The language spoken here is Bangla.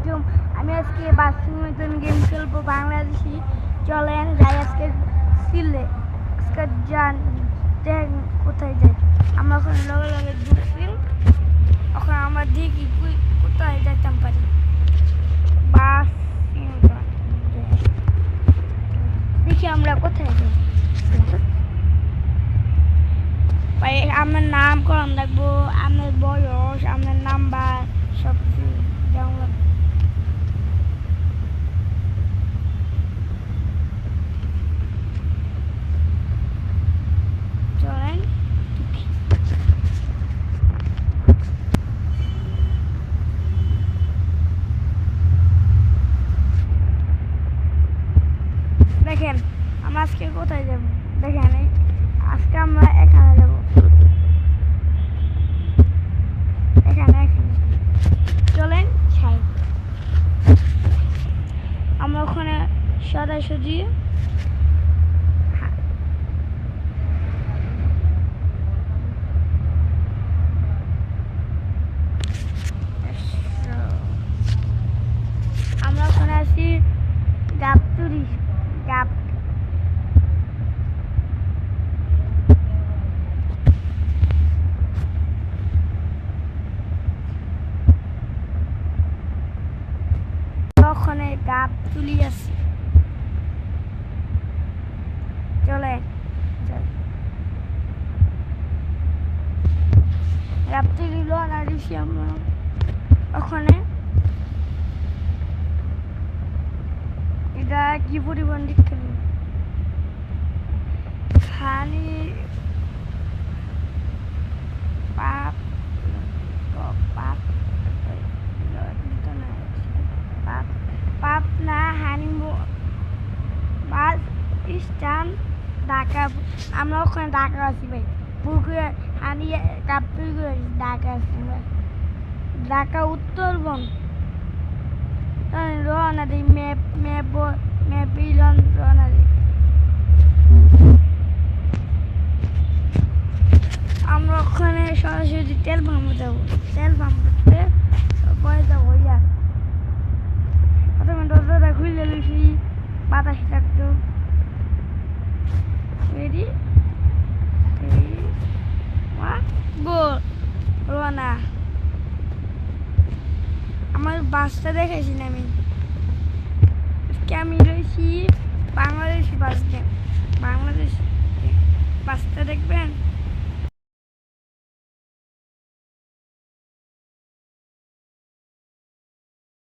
আলাইকুম। আমি আজকে বাস্তুমিতন গেম খেলবো বাংলাদেশি। চলেন যাই আজকে সিলে। আজকে যান দেখেন কোথায় যাই। আমরা ওখানে লগে লগে ঢুকছি। ওখানে আমরা দেখি কোথায় যাইতাম পারি। বাস দেখি আমরা কোথায় যাই। ভাই আমার নাম করান লাগবো, আমার বয়স, আমার নাম্বার সব কিছু যেমন লাগবে। চলেন দেখেন আমরা আজকে কোথায় যাব। দেখেন আজকে আমরা এখানে যাব, এখানে চলেন ছাই। আমরা ওখানে সোজাসুজি আমরা ওখানে আছি গাবতুরি গাব। ওখানে গাব তুলি আছে। চলে গাব তুলি লোনা দিছি আমরা ওখানে। এটা কি পরিবহন দিচ্ছেন খালি পাপ পাপ পাপ পাপ না হানি বাস স্ট্যান্ড ঢাকা। আমরা ওখানে ঢাকা আছি ভাই। পুকুরে হানি কাপড় ঢাকা আছি ভাই। ঢাকা উত্তরবন রওনা দিই। ম্যাপ ম্যাপ ম্যাপ রওনা দিই। আমরা ওখানে সরাসরি তেল পাম্পে যাবো। তেল পাম্পে পরে যাবো। ইয়া প্রথমে দরজাটা খুলে লুছি, বাতাস থাকতো। রেডি গো রওনা। আমার বাসটা দেখেছি না আমি রয়েছি বাংলাদেশি বাস। বাংলাদেশ বাসটা দেখবেন।